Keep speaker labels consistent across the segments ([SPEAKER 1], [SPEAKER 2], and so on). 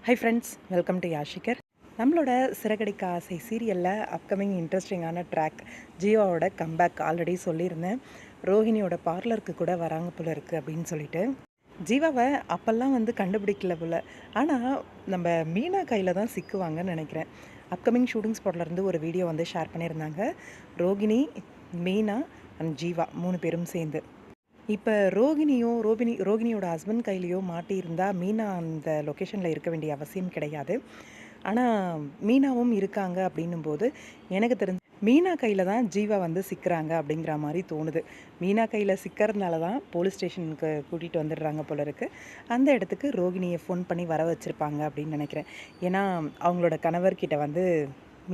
[SPEAKER 1] High friends, welcome to Yashikar. நம்மளோட சிறகடிக்க ஆசை சீரியலில் அப்கமிங் இன்ட்ரெஸ்டிங்கான ட்ராக் ஜீவாவோட கம்பேக் ஆல்ரெடி சொல்லியிருந்தேன். ரோஹிணியோட பார்லருக்கு கூட வராங்க போல இருக்குது அப்படின்னு சொல்லிட்டு. ஜீவாவை அப்போல்லாம் கண்டுபிடிக்கல போல். ஆனால் நம்ம மீனா கையில் தான் சிக்குவாங்கன்னு நினைக்கிறேன். அப்கமிங் ஷூட்டிங் ஸ்பாட்லேருந்து ஒரு வீடியோ ஷேர் பண்ணியிருந்தாங்க. ரோகிணி, மீனா அண்ட் ஜீவா 3 பேரும் சேர்ந்து. இப்போ ரோகிணியோட ஹஸ்பண்ட் கையிலையோ மாட்டியிருந்தா மீனா அந்த லொக்கேஷனில் இருக்க வேண்டிய அவசியம் கிடையாது. ஆனால் மீனாவும் இருக்காங்க அப்படின்னும்போது எனக்கு தெரிஞ்சு மீனா கையில் தான் ஜீவா சிக்கிறாங்க அப்படிங்கிற மாதிரி தோணுது. மீனா கையில் சிக்கிறதுனால தான் போலீஸ் ஸ்டேஷனுக்கு கூட்டிகிட்டு வந்துடுறாங்க போல இருக்குது. அந்த இடத்துக்கு ரோகிணியை ஃபோன் பண்ணி வர வச்சுருப்பாங்க அப்படின்னு நினைக்கிறேன். ஏன்னா அவங்களோட கணவர்கிட்ட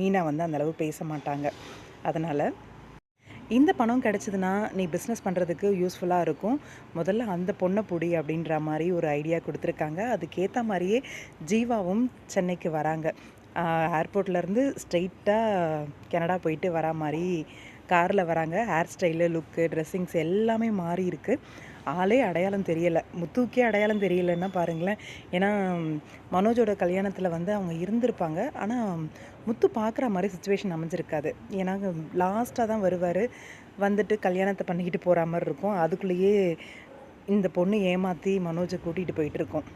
[SPEAKER 1] மீனா அந்தளவு பேச மாட்டாங்க. அதனால் இந்த பணம் கிடச்சிதுன்னா நீ பிஸ்னஸ் பண்ணுறதுக்கு யூஸ்ஃபுல்லாக இருக்கும், முதல்ல அந்த பொண்ணை புடி அப்படின்ற மாதிரி ஒரு ஐடியா கொடுத்துருக்காங்க. அதுக்கேற்ற மாதிரியே ஜீவாவும் சென்னைக்கு வராங்க. ஏர்போர்ட்லேருந்து ஸ்ட்ரெயிட்டாக கனடா போயிட்டு வரா மாதிரி காரில் வராங்க. ஹேர் ஸ்டைலு, லுக்கு, ட்ரெஸ்ஸிங்ஸ் எல்லாமே மாறி இருக்குது. ஆளே அடையாளம் தெரியலை. முத்துவுக்கே அடையாளம் தெரியலைன்னா பாருங்களேன். ஏன்னா மனோஜோட கல்யாணத்தில் அவங்க இருந்திருப்பாங்க. ஆனால் முத்து பார்க்குற மாதிரி சுச்சுவேஷன் அமைஞ்சிருக்காது. ஏன்னா லாஸ்ட்டாக தான் வருவார். வந்துட்டு கல்யாணத்தை பண்ணிக்கிட்டு போகிற மாதிரி இருக்கும். அதுக்குள்ளேயே இந்த பொண்ணு ஏமாற்றி மனோஜை கூட்டிகிட்டு போயிட்டுருக்கோம்.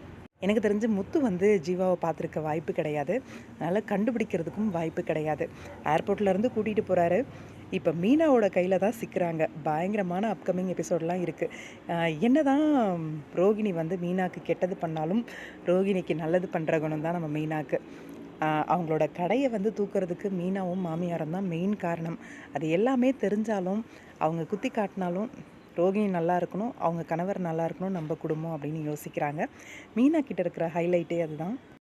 [SPEAKER 1] எனக்கு தெரிஞ்சு முத்து ஜீவாவை பார்த்துருக்க வாய்ப்பு கிடையாது. அதனால் கண்டுபிடிக்கிறதுக்கும் வாய்ப்பு கிடையாது. ஏர்போர்ட்லேருந்து கூட்டிகிட்டு போகிறாரு. இப்போ மீனாவோட கையில் தான் சிக்கிறாங்க. பயங்கரமான அப்கமிங் எபிசோடெலாம் இருக்குது. என்ன தான் ரோகிணி மீனாவுக்கு கெட்டது பண்ணாலும் ரோகிணிக்கு நல்லது பண்ணுற குணம் தான் நம்ம மீனாவுக்கு. அவங்களோட கடையை தூக்குறதுக்கு மீனாவும் மாமியாரும் தான் மெயின் காரணம். அது எல்லாமே தெரிஞ்சாலும் அவங்க குத்தி காட்டினாலும் ரோகிணி நல்லா இருக்கணும், அவங்க கணவர் நல்லா இருக்கணும், நம்ம குடும்பம் அப்படின்னு யோசிக்கிறாங்க. மீனா கிட்ட இருக்கிற ஹைலைட்டே அதுதான்.